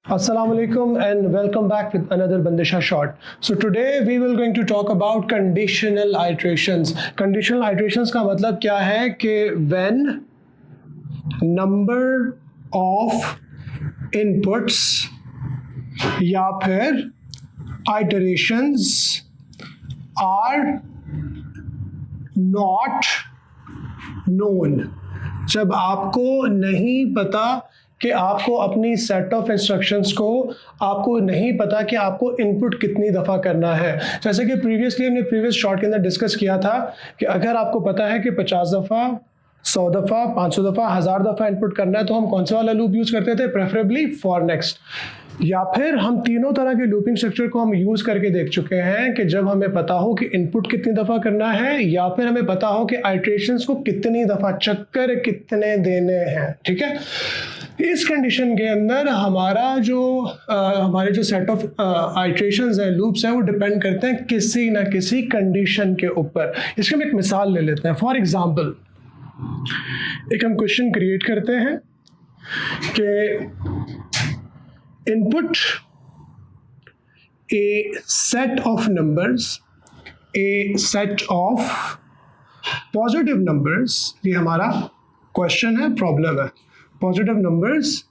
Assalamu alaikum and welcome back with another Bandisha short. So today we will going to talk about conditional iterations. Conditional iterations का मतलब क्या है कि when number of inputs या फिर iterations are not known. जब आपको नहीं पता कि आपको अपनी सेट ऑफ इंस्ट्रक्शंस को आपको नहीं पता कि आपको इनपुट कितनी दफ़ा करना है। जैसे कि प्रीवियसली हमने प्रीवियस शॉर्ट के अंदर डिस्कस किया था कि अगर आपको पता है कि 50 दफ़ा 100 दफ़ा 500 दफ़ा 1000 दफ़ा इनपुट करना है तो हम कौन सा वाला लूप यूज़ करते थे, प्रेफरेबली फॉर नेक्स्ट। या फिर हम तीनों तरह के लूपिंग स्ट्रक्चर को हम यूज़ करके देख चुके हैं कि जब हमें पता हो कि इनपुट कितनी दफ़ा करना है या फिर हमें पता हो कि आइट्रेशंस को कितनी दफ़ा चक्कर कितने देने हैं। ठीक है, इस कंडीशन के अंदर हमारे जो सेट ऑफ आइट्रेशंस हैं, लूप्स हैं, वो डिपेंड करते हैं किसी ना किसी कंडीशन के ऊपर। इसकी हम एक मिसाल ले लेते हैं। फॉर एग्जांपल एक हम क्वेश्चन क्रिएट करते हैं कि input A set of numbers, A set of positive numbers, ये हमारा क्वेश्चन है, प्रॉब्लम है। पॉजिटिव नंबर्स,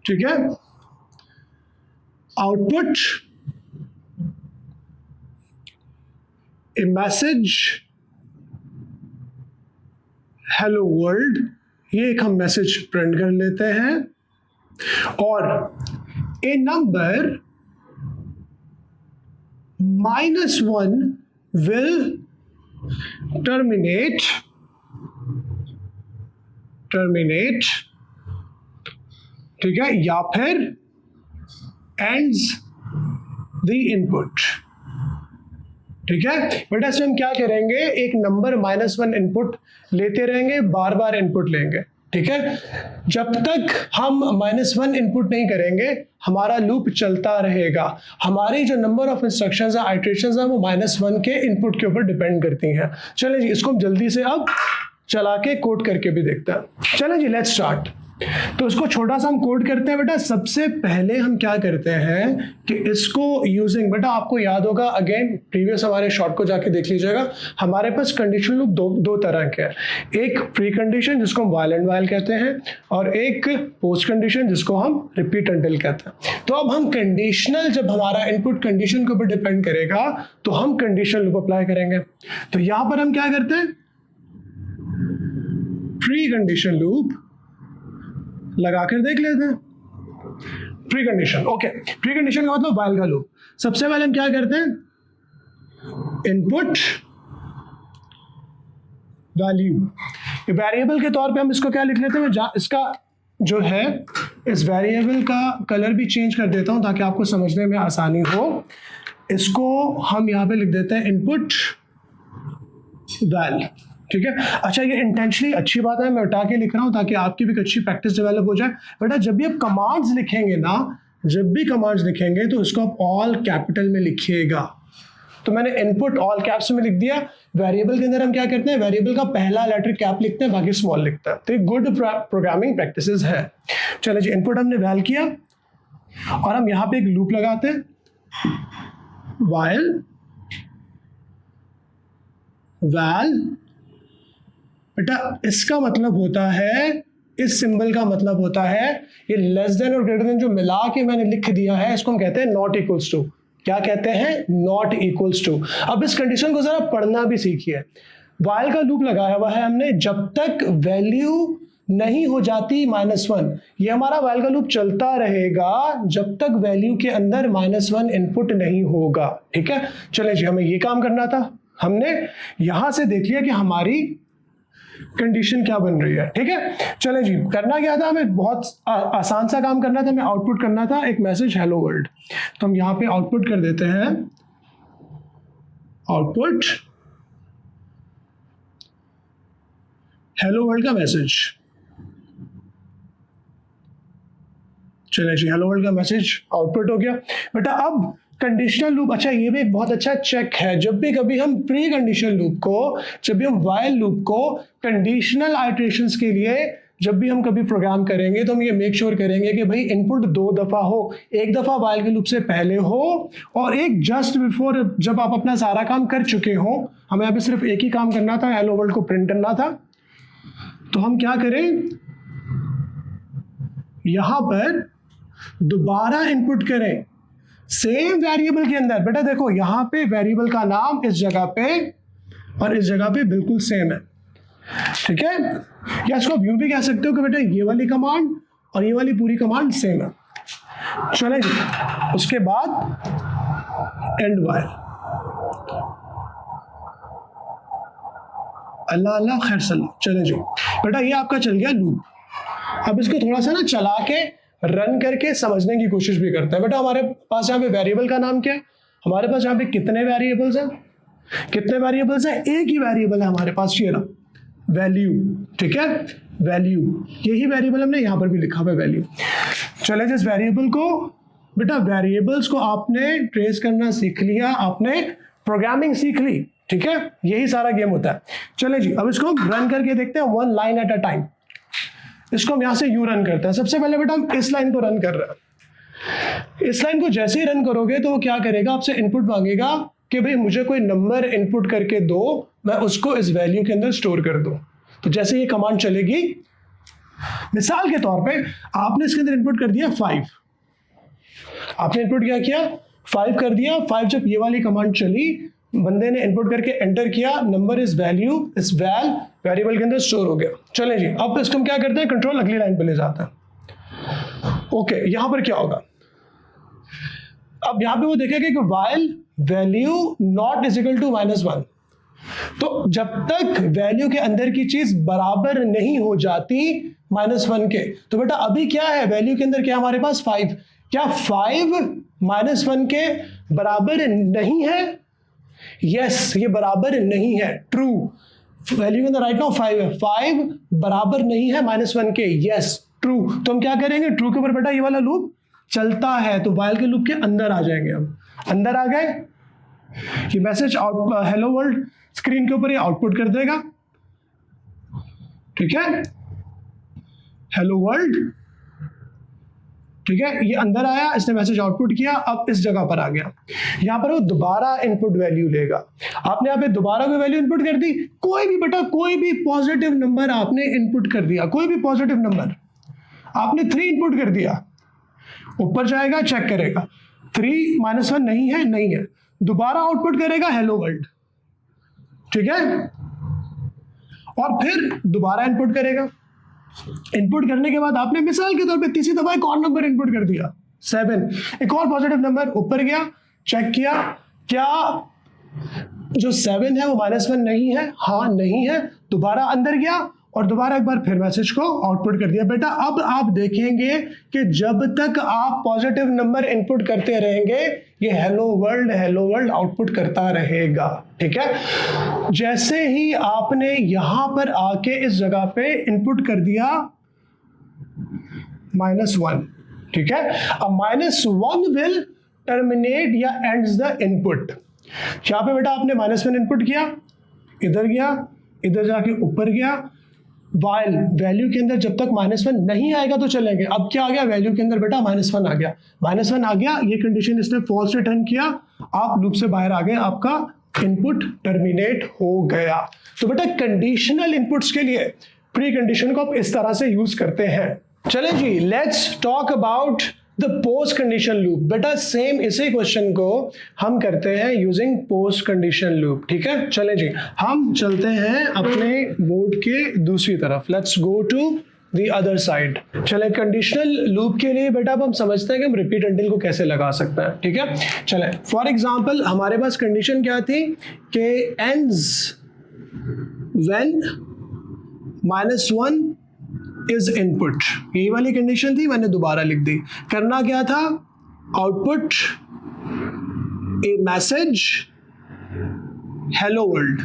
ठीक है। आउटपुट ए मैसेज हेलो वर्ल्ड, ये एक हम मैसेज प्रिंट कर लेते हैं। और ए नंबर -1 विल टर्मिनेट, ठीक है, या फिर एंड्स द इनपुट। ठीक है बेटा, इसमें हम क्या करेंगे, एक नंबर -1 इनपुट लेते रहेंगे, बार बार इनपुट लेंगे। ठीक है, जब तक हम -1 इनपुट नहीं करेंगे हमारा लूप चलता रहेगा। हमारी जो नंबर ऑफ इंस्ट्रक्शंस है, आइट्रेशंस है, वो -1 के इनपुट के ऊपर डिपेंड करती हैं। चलें जी, इसको हम जल्दी से अब चला के कोड करके भी देखते हैं। चलें जी, लेट्स स्टार्ट। तो इसको छोटा सा हम कोड करते हैं। बेटा सबसे पहले हम क्या करते हैं कि इसको यूजिंग, बेटा आपको याद होगा, अगेन प्रीवियस हमारे शॉर्ट को जाके देख लीजिएगा, हमारे पास कंडीशन लूप दो तरह के हैं। एक प्री कंडीशन जिसको हम व्हाइल एंड व्हाइल कहते हैं, और एक पोस्ट कंडीशन जिसको हम रिपीट अंटिल कहते हैं। तो अब हम कंडीशनल, जब हमारा इनपुट कंडीशन के ऊपर डिपेंड करेगा तो हम कंडीशनल लूप अप्लाई करेंगे। तो यहां पर हम क्या करते हैं, प्री कंडीशन लूप लगाकर देख लेते हैं। Pre condition, okay, pre condition का मतलब व्हाइल का लूप। सबसे पहले हम क्या करते हैं, इनपुट वैल्यू, वेरिएबल के तौर पे हम इसको क्या लिख लेते हैं, इसका जो है इस वेरिएबल का कलर भी चेंज कर देता हूं ताकि आपको समझने में आसानी हो। इसको हम यहां पे लिख देते हैं इनपुट वैल। ठीक है, अच्छा ये इंटेंशनली अच्छी बात है, मैं उठा के लिख रहा हूं ताकि आपकी भी अच्छी प्रैक्टिस डेवलप हो जाए। बेटा जब भी आप कमांड्स लिखेंगे ना, जब भी कमांड्स लिखेंगे तो इसको आप ऑल कैपिटल में लिखिएगा। तो मैंने इनपुट ऑल कैप्स में लिख दिया। वेरिएबल के अंदर हम क्या करते हैं, वेरिएबल का पहला लेटर कैप लिखते हैं, बाकी स्मॉल लिखते हैं। तो एक गुड प्रोग्रामिंग प्रैक्टिसेस है। चलो जी, इनपुट हमने वैल किया और हम यहां पे एक लूप लगाते हैं, व्हाइल वैल। बेटा इसका मतलब होता है, इस सिंबल का मतलब होता है, ये लेस देन और ग्रेटर देन जो मिला के मैंने लिख दिया है, इसको हम कहते हैं नॉट इक्वल्स टू। क्या कहते हैं, नॉट इक्वल्स टू। अब इस कंडीशन को जरा पढ़ना भी सीखिए। व्हाइल का लूप लगाया हुआ है हमने, जब तक वैल्यू नहीं हो जाती -1, ये हमारा व्हाइल का लूप चलता रहेगा जब तक वैल्यू के अंदर -1 इनपुट नहीं होगा। ठीक है, चले जी, हमें ये काम करना था। हमने यहां से देख लिया कि हमारी कंडीशन क्या बन रही है। ठीक है, चले जी, करना क्या था, हमें बहुत आसान सा काम करना था, हमें आउटपुट करना था एक मैसेज हेलो वर्ल्ड। तो हम यहां पे आउटपुट कर देते हैं, आउटपुट हेलो वर्ल्ड का मैसेज। चले जी, हेलो वर्ल्ड का मैसेज आउटपुट हो गया। बेटा अब कंडीशनल लूप, अच्छा ये भी एक बहुत अच्छा चेक है, जब भी कभी हम प्री कंडीशनल लूप को, जब भी हम व्हाइल लूप को कंडीशनल आइटरेशंस के लिए जब भी हम कभी प्रोग्राम करेंगे तो हम ये मेक श्योर करेंगे कि भाई इनपुट 2 दफ़ा हो, एक दफ़ा व्हाइल के लूप से पहले हो और एक जस्ट बिफोर, जब आप अपना सारा काम कर चुके हो। हमें अभी सिर्फ एक ही काम करना था, हेलो वर्ल्ड को प्रिंट करना था। तो हम क्या करें, यहां पर दोबारा इनपुट करें सेम वेरिएबल के अंदर। बेटा देखो यहां पे वेरिएबल का नाम इस जगह पे और इस जगह पे बिल्कुल सेम है, ठीक है। या इसको आप यूं भी कह सकते हो कि बेटा ये वाली कमांड और ये वाली पूरी कमांड सेम है। चलें जी, उसके बाद एंड वाइल, अल्लाह अल्लाह खैर सल्लाह। चलें जी बेटा, ये आपका चल गया लूप। अब इसको थोड़ा सा ना चला के रन करके समझने की कोशिश भी करते हैं। बेटा हमारे पास यहाँ पे वेरिएबल का नाम क्या है, हमारे पास यहाँ पे कितने वेरिएबल्स हैं, कितने वेरिएबल्स हैं, एक ही वेरिएबल है हमारे पास, ये रहा वैल्यू, ठीक है, वैल्यू। यही वेरिएबल हमने यहाँ पर भी लिखा हुआ है वैल्यू। चले जिस वेरिएबल को, बेटा वेरिएबल्स को आपने ट्रेस करना सीख लिया, आपने प्रोग्रामिंग सीख ली, ठीक है, यही सारा गेम होता है। चले जी, अब इसको हम रन करके देखते हैं, 1 लाइन एट अ टाइम। इसको हम यहां से यू रन करते हैं। सबसे पहले बेटा हम इस लाइन को रन कर रहे हैं। इस लाइन को जैसे ही रन करोगे तो वो क्या करेगा, आपसे इनपुट मांगेगा कि भाई मुझे कोई नंबर इनपुट करके दो, मैं उसको इस वैल्यू के अंदर स्टोर कर दूं। तो जैसे ये कमांड चलेगी, मिसाल के तौर पे आपने इसके अंदर इनपुट कर दिया 5, आपने इनपुट क्या किया, 5 कर दिया। 5 जब ये वाली कमांड चली, बंदे ने इनपुट करके एंटर किया, नंबर इस वैल्यू, इस वैल वेरिएबल के अंदर स्टोर हो गया। चलें जी, अब इसको हम क्या करते हैं, कंट्रोल अगली लाइन पे ले जाते हैं। ओके, यहां पर क्या होगा, अब यहां पे वो देखेगा कि while value not is equal to -1। तो जब तक वैल्यू के अंदर की चीज बराबर नहीं हो जाती -1 के, तो बेटा अभी क्या है, वैल्यू के अंदर क्या हमारे पास 5, क्या 5 -1 के बराबर नहीं है? यस, ये बराबर नहीं है, ट्रू। वैल्यू के अंदर राइट नाउ 5 है, 5 बराबर नहीं है -1 के, यस ट्रू। तो हम क्या करेंगे, ट्रू के ऊपर बेटा ये वाला लूप चलता है, तो वाइल के लूप के अंदर आ जाएंगे। हम अंदर आ गए, ये message out hello world screen के ऊपर ये आउटपुट कर देगा, ठीक है, हेलो वर्ल्ड, ठीक है, ये अंदर आया, इसने मैसेज आउटपुट किया, अब इस जगह पर आ गया। यहां पर वो दोबारा इनपुट वैल्यू लेगा। आपने यहाँ पे दोबारा कोई वैल्यू इनपुट कर दी, कोई भी बेटा कोई भी पॉजिटिव नंबर आपने इनपुट कर दिया, कोई भी पॉजिटिव नंबर आपने 3 इनपुट कर दिया, ऊपर जाएगा चेक करेगा 3 -1 नहीं है, नहीं है, दोबारा आउटपुट करेगा हेलो वर्ल्ड, ठीक है, और फिर दोबारा इनपुट करेगा। इनपुट करने के बाद आपने मिसाल के तौर पे तीसरी दफा एक और नंबर इनपुट कर दिया 7, एक और पॉजिटिव नंबर, ऊपर गया चेक किया, क्या जो 7 है वो -1 नहीं है, हाँ नहीं है, दोबारा अंदर गया और दोबारा एक बार फिर मैसेज को आउटपुट कर दिया। बेटा अब आप देखेंगे कि जब तक आप पॉजिटिव नंबर इनपुट करते रहेंगे, ये हेलो वर्ल्ड आउटपुट करता रहेगा, ठीक है। जैसे ही आपने यहां पर आके इस जगह पे इनपुट कर दिया -1, ठीक है, अब -1 विल टर्मिनेट या एंड्स द इनपुट। यहां पे बेटा आपने -1 इनपुट किया, इधर गया, इधर जाके ऊपर गया, वाइल वैल्यू के अंदर जब तक -1 नहीं आएगा तो चलेंगे। अब क्या आ गया, वैल्यू के अंदर बेटा -1 आ गया, -1 आ गया, ये कंडीशन इसने फॉल्स रिटर्न किया, आप लूप से बाहर आ गए, आपका इनपुट टर्मिनेट हो गया। तो बेटा कंडीशनल इनपुट्स के लिए प्री कंडीशन को आप इस तरह से यूज करते हैं। चलें जी, let's talk about the post condition loop. बेटा सेम इसी क्वेश्चन को हम करते हैं यूजिंग पोस्ट कंडीशन लूप, ठीक है। चलें जी, हम चलते हैं अपने बोर्ड के दूसरी तरफ, let's go to the other side. चलें, कंडीशनल लूप के लिए बेटा अब हम समझते हैं कि हम रिपीट अंटिल को कैसे लगा सकते हैं, ठीक है। चलें, फॉर एग्जाम्पल हमारे पास कंडीशन क्या थी कि एंड्स व्हेन -1 इज इनपुट, यही वाली कंडीशन थी, मैंने दोबारा लिख दी। करना क्या था, आउटपुट ए मैसेज हेलो वर्ल्ड,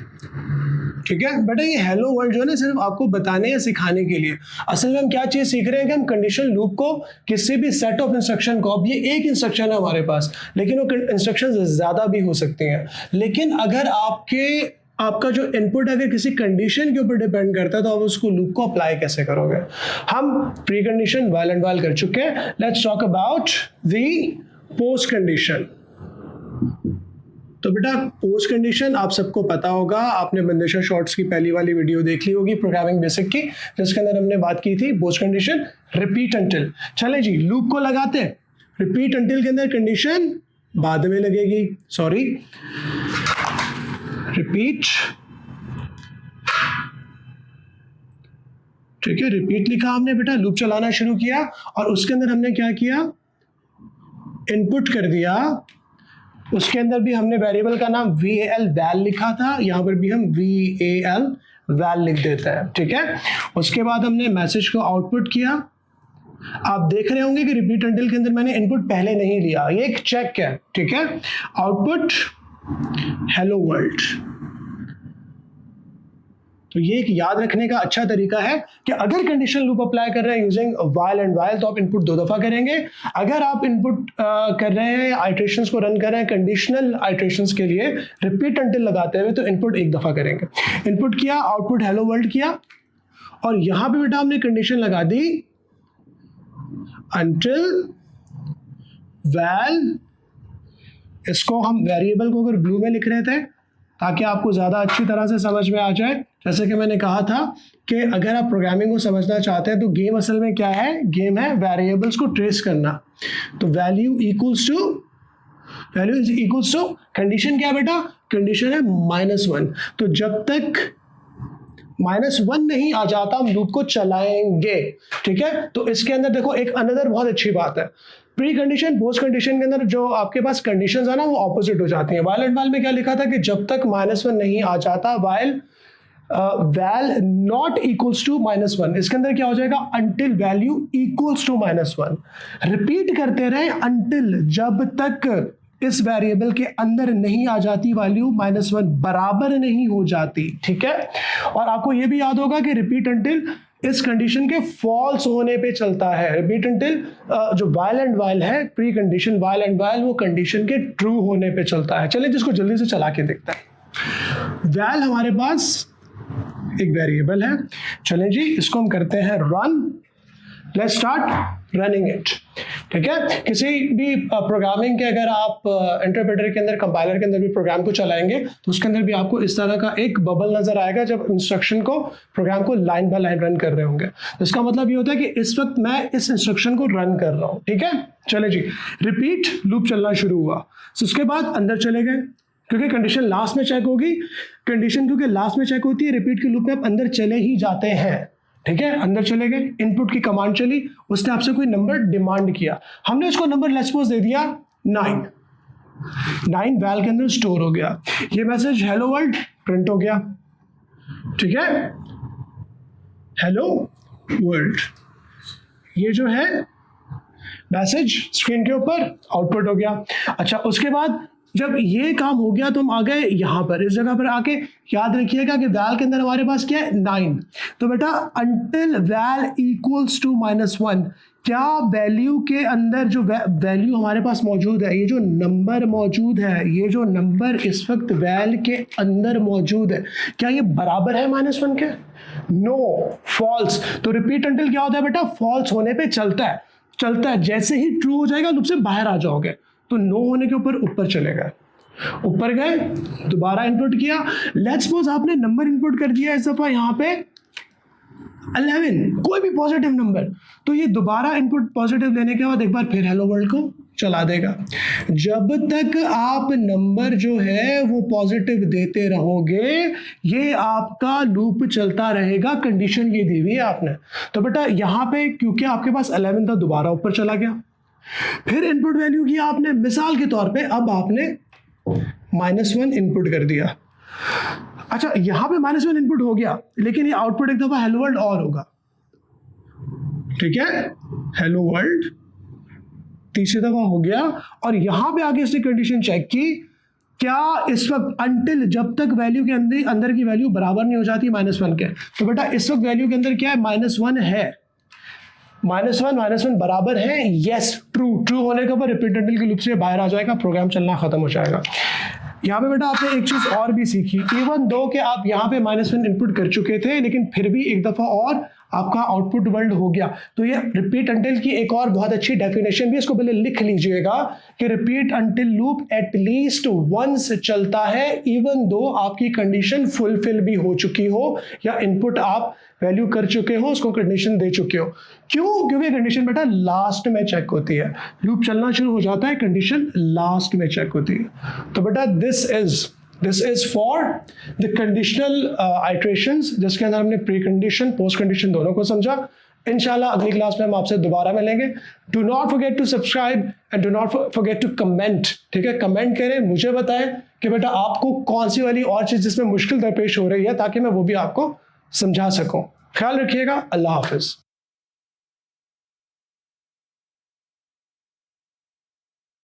ठीक है। बेटा ये हेलो वर्ल्ड जो है ना सिर्फ आपको बताने या सिखाने के लिए, असल में हम क्या चीज सीख रहे हैं कि हम कंडीशनल लूप को किसी भी सेट ऑफ इंस्ट्रक्शन को, अब ये एक इंस्ट्रक्शन है हमारे पास, लेकिन वो इंस्ट्रक्शन ज्यादा भी हो सकती हैं, लेकिन अगर आपके आपका जो इनपुट अगर किसी कंडीशन के ऊपर डिपेंड करता है तो आप उसको लूप को अप्लाई कैसे करोगे। हम pre condition while and while कर चुके हैं। Let's talk about the post condition. तो बेटा पोस्ट कंडीशन आप सबको पता होगा, आपने बंदिशा शॉर्ट्स की पहली वाली वीडियो देख ली होगी प्रोग्रामिंग बेसिक की, जिसके अंदर हमने बात की थी पोस्ट कंडीशन रिपीट अंटिल। चले जी लूप को लगाते हैं। रिपीट अंटिल के अंदर कंडीशन बाद में लगेगी, सॉरी रिपीट, ठीक है रिपीट लिखा हमने बेटा, लूप चलाना शुरू किया और उसके अंदर हमने क्या किया, इनपुट कर दिया। उसके अंदर भी हमने वेरिएबल का नाम val वैल लिखा था, यहां पर भी हम val वैल लिख देते हैं, ठीक है। उसके बाद हमने मैसेज को आउटपुट किया। आप देख रहे होंगे कि रिपीट अंटिल के अंदर मैंने इनपुट पहले नहीं लिया, ये एक चेक है, ठीक है। Output hello world. तो ये एक याद रखने का अच्छा तरीका है कि अगर कंडीशन लूप अप्लाई कर रहे हैं यूजिंग वाइल एंड वाइल तो आप इनपुट 2 दफा करेंगे। अगर आप इनपुट कर रहे हैं, आइटरेशंस को रन कर रहे हैं कंडीशनल आइटरेशंस के लिए रिपीट अंटिल लगाते हुए, तो इनपुट 1 दफा करेंगे। इनपुट किया, आउटपुट हेलो वर्ल्ड किया और यहां पे बेटा हमने कंडीशन लगा दी अंटिल वैल। इसको हम वेरिएबल को अगर ब्लू में लिख रहे थे ताकि आपको ज़्यादा अच्छी तरह से समझ में आ जाए। जैसे कि मैंने कहा था कि अगर आप प्रोग्रामिंग को समझना चाहते हैं तो गेम असल में क्या है, गेम है वेरिएबल्स को ट्रेस करना। तो value is equals to condition क्या बेटा, कंडीशन है -1। तो जब तक -1 नहीं आ जाता हम लूप को चलाएंगे, ठीक है। तो इसके अंदर देखो एक अनदर बहुत अच्छी बात है, प्री कंडीशन पोस्ट कंडीशन के अंदर जो आपके पास कंडीशंस है ना वो ऑपोजिट हो जाती हैं। वाइल एंड वाइल में क्या लिखा था कि जब तक -1 नहीं आ जाता while val not equals to -1। इसके अंदर क्या हो जाएगा, until value equals to -1। Repeat करते रहे अंटिल जब तक इस वेरिएबल के अंदर नहीं आ जाती वैल्यू -1 बराबर नहीं हो जाती, ठीक है। और आपको यह भी याद होगा कि रिपीट अंटिल इस कंडीशन के फॉल्स होने पे चलता है। रिपीट अंटिल जो वाइल एंड वाइल है, pre condition while and while, वो कंडीशन के ट्रू होने पे चलता है। चलिए जिसको जल्दी से चला के देखते हैं। वैल हमारे पास एक वेरिएबल है, चलें जी इसको हम करते हैं run. Let's start running it, ठीक है। किसी भी प्रोग्रामिंग के अगर आप इंटरप्रेटर के अंदर, कंपाइलर के अंदर भी प्रोग्राम को चलाएंगे तो उसके अंदर भी आपको इस तरह का एक बबल नजर आएगा जब इंस्ट्रक्शन को, प्रोग्राम को लाइन बाय लाइन रन कर रहे होंगे। तो इसका मतलब ये होता है कि इस वक्त मैं इस इंस्ट्रक्शन को रन कर रहा हूँ, ठीक है। चले जी रिपीट लूप चलना शुरू हुआ, तो उसके बाद अंदर चले गए क्योंकि कंडीशन लास्ट में चेक होगी। कंडीशन क्योंकि लास्ट में चेक होती है, रिपीट के लूप में आप अंदर चले ही जाते हैं, ठीक है। अंदर चले गए, इनपुट की कमांड चली, उसने आपसे कोई नंबर डिमांड किया, हमने उसको नंबर लेट्स सपोज दे दिया 9 वैल के अंदर स्टोर हो गया। ये मैसेज हेलो वर्ल्ड प्रिंट हो गया, ठीक है। हेलो वर्ल्ड ये जो है मैसेज स्क्रीन के ऊपर आउटपुट हो गया। अच्छा उसके बाद जब ये काम हो गया तो हम आ गए यहाँ पर, इस जगह पर आके याद रखिएगा कि वैल के अंदर हमारे पास क्या है 9। तो बेटा अंटिल वैल इक्वल्स टू -1, क्या वैल्यू के अंदर जो वैल्यू हमारे पास मौजूद है, ये जो नंबर मौजूद है, ये जो नंबर इस वक्त वैल के अंदर मौजूद है, क्या ये बराबर है -1 के? No, false. तो रिपीट अंटिल क्या होता है बेटा, फॉल्स होने पे चलता है। जैसे ही ट्रू हो जाएगा लूप से बाहर आ जाओगे। तो नो होने के ऊपर चले गए, ऊपर गए, दोबारा इनपुट किया। लेट्स सपोज आपने नंबर इनपुट कर दिया इस दफा यहाँ पे 11, कोई भी पॉजिटिव नंबर, तो ये दोबारा इनपुट पॉजिटिव लेने के बाद एक बार फिर हेलो वर्ल्ड को चला देगा। जब तक आप नंबर जो है वो पॉजिटिव देते रहोगे ये आपका लूप चलता रहेगा। कंडीशन ये दी हुई है आपने। तो बेटा यहाँ पे क्योंकि आपके पास 11 था दोबारा ऊपर चला गया, फिर इनपुट वैल्यू किया आपने, मिसाल के तौर पे अब आपने -1 इनपुट कर दिया। अच्छा यहां पे -1 इनपुट हो गया लेकिन ये आउटपुट एक दफा हेलो वर्ल्ड और होगा, ठीक है। हेलो वर्ल्ड तीसरी दफा हो गया और यहां पे आगे इसने कंडीशन चेक की, क्या इस वक्त अंटिल जब तक वैल्यू के अंदर की वैल्यू बराबर नहीं हो जाती -1 के। तो बेटा इस वक्त वैल्यू के अंदर क्या है, -1 है, -1 बराबर है, यस ट्रू होने के ऊपर रिपीट अंटिल के लूप से बाहर आ जाएगा, प्रोग्राम चलना खत्म हो जाएगा। यहाँ पे बेटा आपने एक चीज और भी सीखी, इवन दो कि आप यहाँ पे -1 इनपुट कर चुके थे, लेकिन फिर भी एक दफा और आपका आउटपुट वर्ल्ड हो गया। तो ये रिपीट अंटिल की एक और बहुत अच्छी डेफिनेशन भी, इसको पहले लिख लीजिएगा कि repeat until loop at least once चलता है इवन दो आपकी कंडीशन फुलफिल भी हो चुकी हो या इनपुट आप वैल्यू कर चुके हो, उसको कंडीशन दे चुके हो। क्यों? क्योंकि कंडीशन बेटा लास्ट में चेक होती है, लूप चलना शुरू हो जाता है, कंडीशन लास्ट में चेक होती है। तो बेटा this is for the conditional iterations, जिसके अंदर हमने प्री कंडीशन पोस्ट कंडीशन दोनों को समझा। इंशाल्लाह अगली क्लास में हम आपसे दोबारा मिलेंगे। Do not forget to subscribe and do not forget to comment, ठीक है? कमेंट करें, मुझे बताएं कि बेटा आपको कौन सी वाली और चीज़ जिसमें मुश्किल दरपेश हो रही है, ताकि मैं वो भी आपको समझा सकूं। ख्याल रखिएगा। अल्लाह हाफिज़।